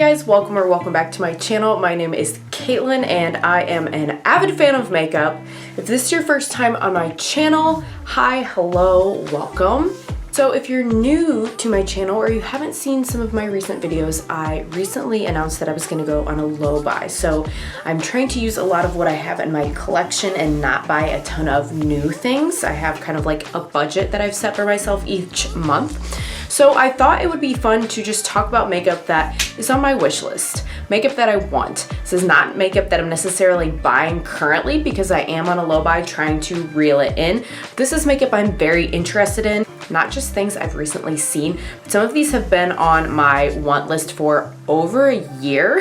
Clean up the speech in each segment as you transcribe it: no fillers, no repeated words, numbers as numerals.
Guys, welcome back to my channel. My name is Caitlin and I am an avid fan of makeup. If this is your first time on my channel, hi, hello, welcome. So if you're new to my channel or you haven't seen some of my recent videos, I recently announced that I was going to go on a low buy. So I'm trying to use a lot of what I have in my collection and not buy a ton of new things. I have kind of like a budget that I've set for myself each month. So I thought it would be fun to just talk about makeup that is on my wish list. Makeup that I want. This is not makeup that I'm necessarily buying currently because I am on a low buy trying to reel it in. This is makeup I'm very interested in, not just things I've recently seen. Some of these have been on my want list for over a year.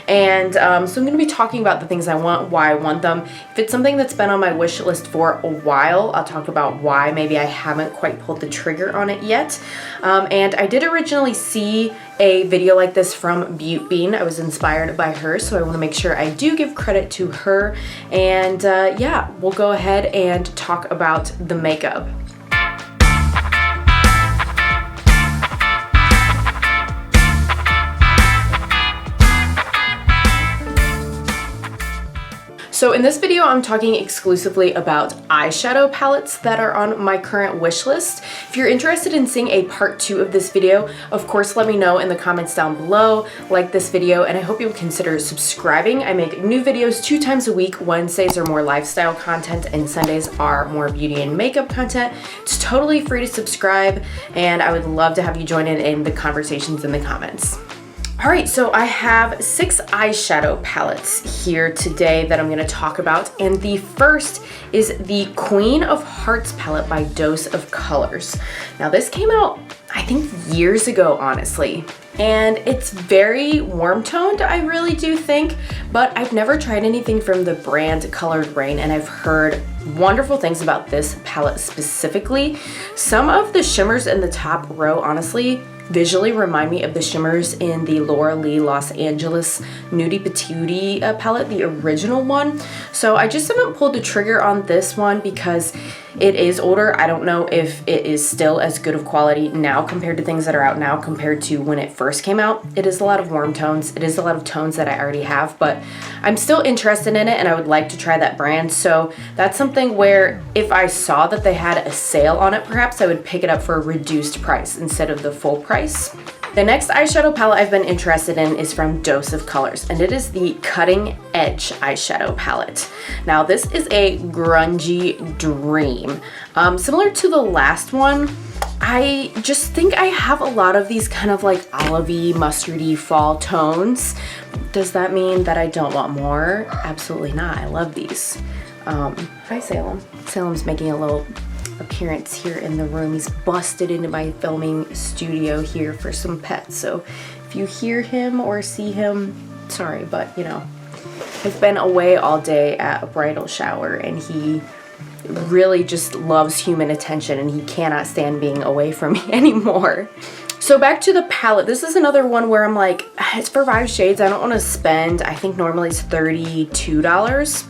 And so I'm gonna be talking about the things I want, why I want them. If it's something that's been on my wish list for a while, I'll talk about why maybe I haven't quite pulled the trigger on it yet. And I did originally see a video like this from Beauty Bean. I was inspired by her, so I want to make sure I do give credit to her. And yeah, we'll go ahead and talk about the makeup. So in this video, I'm talking exclusively about eyeshadow palettes that are on my current wish list. If you're interested in seeing a part 2 of this video, of course, let me know in the comments down below. Like this video, and I hope you'll consider subscribing. I make new videos 2 times a week. Wednesdays are more lifestyle content and Sundays are more beauty and makeup content. It's totally free to subscribe, and I would love to have you join in the conversations in the comments. Alright, so I have 6 eyeshadow palettes here today that I'm going to talk about, and the first is the Queen of Hearts palette by Dose of Colors. Now this came out, I think, years ago, honestly, and it's very warm toned, I really do think, but I've never tried anything from the brand Colored Rain, and I've heard wonderful things about this palette specifically. Some of the shimmers in the top row, honestly, visually remind me of the shimmers in the Laura Lee Los Angeles Nudie Patootie palette, the original one. So I just haven't pulled the trigger on this one because it is older. I don't know if it is still as good of quality now compared to things that are out now compared to when it first came out. It is a lot of warm tones. It is a lot of tones that I already have, but I'm still interested in it and I would like to try that brand. So that's something where if I saw that they had a sale on it, perhaps I would pick it up for a reduced price instead of the full price. The next eyeshadow palette I've been interested in is from Dose of Colors, and it is the Cutting Edge eyeshadow palette. Now this is a grungy dream. Similar to the last one, I just think I have a lot of these kind of like olivey, mustardy fall tones. Does that mean that I don't want more? Absolutely not. I love these. Hi Salem. Salem's making a little appearance here in the room. He's busted into my filming studio here for some pets, so if you hear him or see him, sorry, but you know, I've been away all day at a bridal shower and he really just loves human attention and he cannot stand being away from me anymore. So back to the palette. This is another one where I'm like, it's for 5 shades. I don't want to spend, I think normally it's $32.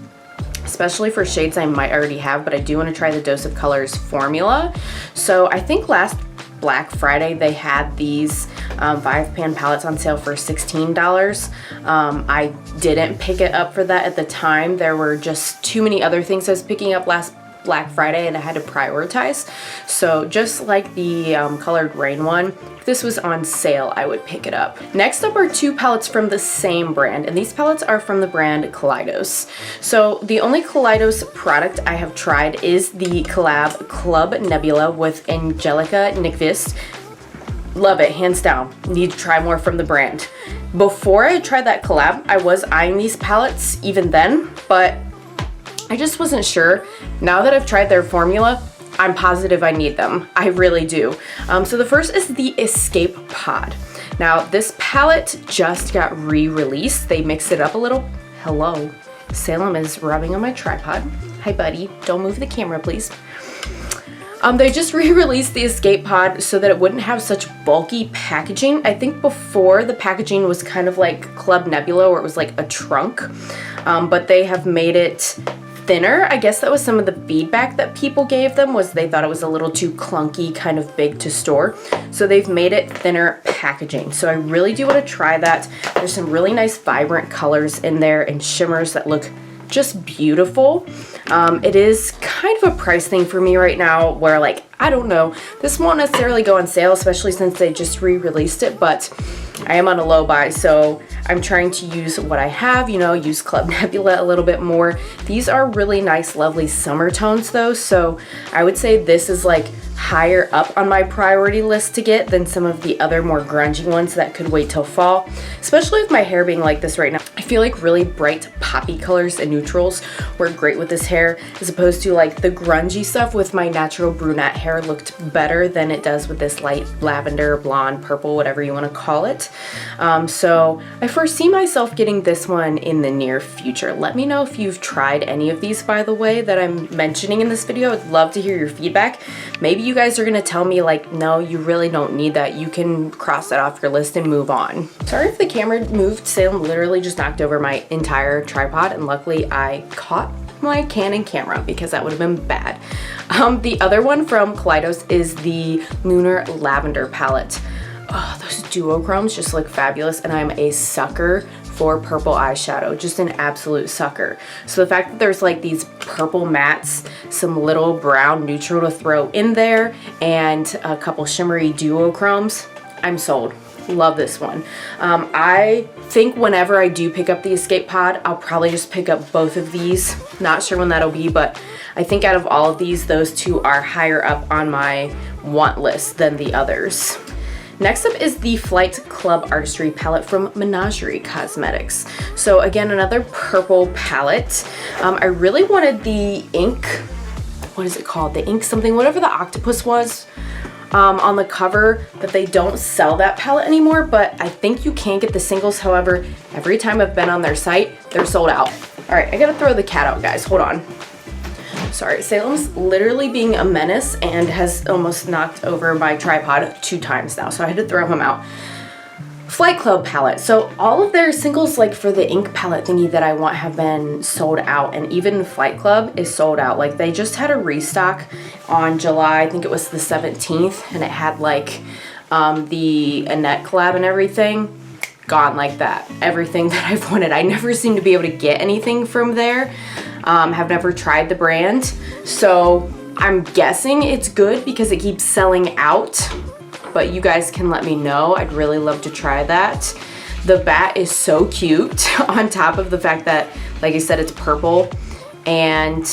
Especially for shades I might already have, but I do want to try the Dose of Colors formula. So I think last Black Friday they had these 5-pan palettes on sale for $16. I didn't pick it up for that at the time. There were just too many other things I was picking up last Black Friday and I had to prioritize. So just like the Colored Rain one, if this was on sale, I would pick it up. Next up are 2 palettes from the same brand, and these palettes are from the brand Kaleidos. So the only Kaleidos product I have tried is the collab Club Nebula with Angelica Nyqvist. Love it, hands down. Need to try more from the brand. Before I tried that collab, I was eyeing these palettes even then, but I just wasn't sure. Now that I've tried their formula, I'm positive I need them. I really do. So the first is the Escape Pod. Now this palette just got re-released. They mixed it up a little. Hello. Salem is rubbing on my tripod. Hi buddy, don't move the camera please. They just re-released the Escape Pod so that it wouldn't have such bulky packaging. I think before the packaging was kind of like Club Nebula where it was like a trunk, but they have made it thinner. I guess that was some of the feedback that people gave them, was they thought it was a little too clunky, kind of big to store. So they've made it thinner packaging. So I really do want to try that. There's some really nice vibrant colors in there and shimmers that look just beautiful. It is kind of a price thing for me right now where, like, I don't know, this won't necessarily go on sale, especially since they just re-released it, but I am on a low buy, so I'm trying to use what I have, you know, use Club Nebula a little bit more. These are really nice, lovely summer tones though, so I would say this is like higher up on my priority list to get than some of the other more grungy ones that could wait till fall, especially with my hair being like this right now. I feel like really bright poppy colors and neutrals work great with this hair, as opposed to like the grungy stuff with my natural brunette hair looked better than it does with this light lavender, blonde, purple, whatever you want to call it. So I foresee myself getting this one in the near future. Let me know if you've tried any of these, by the way, that I'm mentioning in this video. I'd love to hear your feedback. Maybe you guys are gonna tell me like, no, you really don't need that. You can cross that off your list and move on. Sorry if the camera moved. Salem literally just knocked over my entire tripod, and luckily I caught my Canon camera because that would have been bad. The other one from Kaleidos is the Lunar Lavender palette. Oh, those duochromes just look fabulous, and I'm a sucker for purple eyeshadow, just an absolute sucker. So the fact that there's like these purple mattes, some little brown neutral to throw in there, and a couple shimmery duochromes, I'm sold. Love this one. I think whenever I do pick up the Escape Pod, I'll probably just pick up both of these. Not sure when that'll be, but I think out of all of these, those two are higher up on my want list than the others. Next up is the Flight Club Artistry palette from Menagerie Cosmetics. So again, another purple palette. I really wanted the ink, what is it called? The ink something, whatever the octopus was on the cover, but they don't sell that palette anymore, but I think you can get the singles. However, every time I've been on their site, they're sold out. All right, I gotta throw the cat out, guys, hold on. Sorry, Salem's literally being a menace and has almost knocked over my tripod 2 times now, so I had to throw him out. Flight Club palette. So all of their singles, like for the ink palette thingy that I want, have been sold out, and even Flight Club is sold out. Like they just had a restock on July, I think it was the 17th, and it had like the Annette collab and everything. Gone like that. Everything that I've wanted. I never seem to be able to get anything from there. Have never tried the brand, so I'm guessing it's good because it keeps selling out, but you guys can let me know. I'd really love to try that. The bat is so cute on top of the fact that, like I said, it's purple. And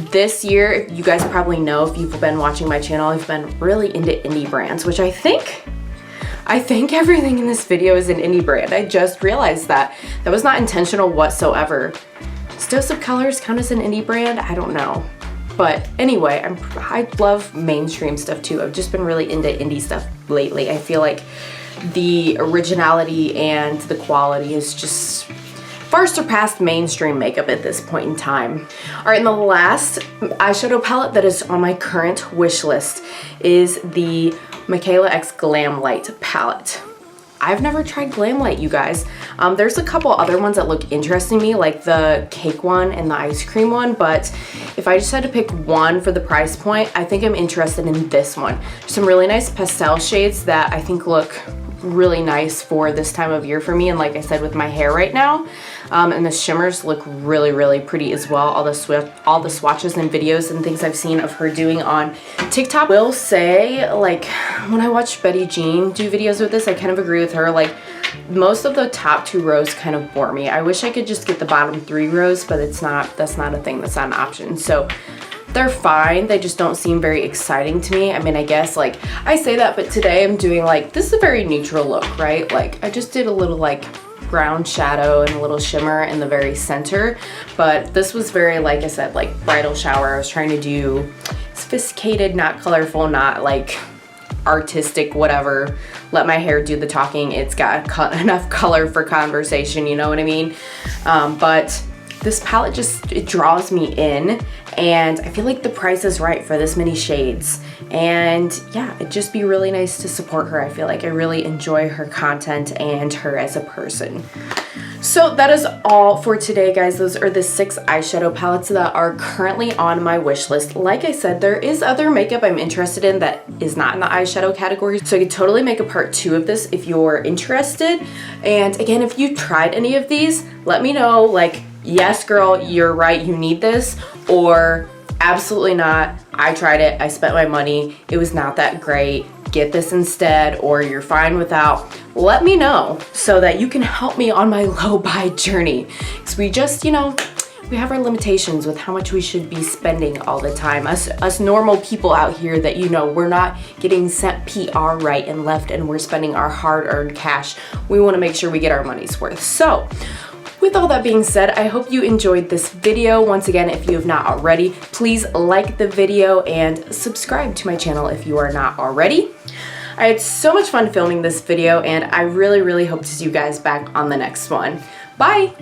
this year, you guys probably know if you've been watching my channel, I've been really into indie brands, which I think everything in this video is an indie brand. I just realized that. That was not intentional whatsoever. Does Dose of Colors count as an indie brand? I don't know. But anyway, I love mainstream stuff too. I've just been really into indie stuff lately. I feel like the originality and the quality is just far surpassed mainstream makeup at this point in time. All right, and the last eyeshadow palette that is on my current wish list is the Michaela X Glam Light palette. I've never tried Glam Light, you guys. There's a couple other ones that look interesting to me, like the cake one and the ice cream one, but if I just had to pick one for the price point, I think I'm interested in this one. There's some really nice pastel shades that I think look really nice for this time of year for me, and like I said, with my hair right now. And the shimmers look really, really pretty as well. All the swatches and videos and things I've seen of her doing on TikTok. I will say, like, when I watch Betty Jean do videos with this, I kind of agree with her. Like, most of the top 2 rows kind of bore me. I wish I could just get the bottom 3 rows, but that's not a thing, that's not an option. So they're fine, they just don't seem very exciting to me. I mean, I guess, like, I say that, but today I'm doing, like, this is a very neutral look, right? Like, I just did a little, like, brown shadow and a little shimmer in the very center, but this was very, like I said, like bridal shower. I was trying to do sophisticated, not colorful, not like artistic, whatever. Let my hair do the talking. It's got enough color for conversation, you know what I mean? But this palette just, it draws me in, and I feel like the price is right for this many shades. And yeah, it'd just be really nice to support her. I feel like I really enjoy her content and her as a person. So that is all for today, guys. Those are the 6 eyeshadow palettes that are currently on my wish list. Like I said, there is other makeup I'm interested in that is not in the eyeshadow category, so I could totally make a part 2 of this if you're interested. And again, if you tried any of these, let me know, like, yes girl, you're right, you need this, or absolutely not, I tried it, I spent my money, it was not that great, get this instead, or you're fine without. Let me know so that you can help me on my low buy journey. Because we just, you know, we have our limitations with how much we should be spending all the time. Us normal people out here that, you know, we're not getting sent PR right and left, and we're spending our hard-earned cash. We want to make sure we get our money's worth. So with all that being said, I hope you enjoyed this video. Once again, if you have not already, please like the video and subscribe to my channel if you are not already. I had so much fun filming this video, and I really, really hope to see you guys back on the next one. Bye!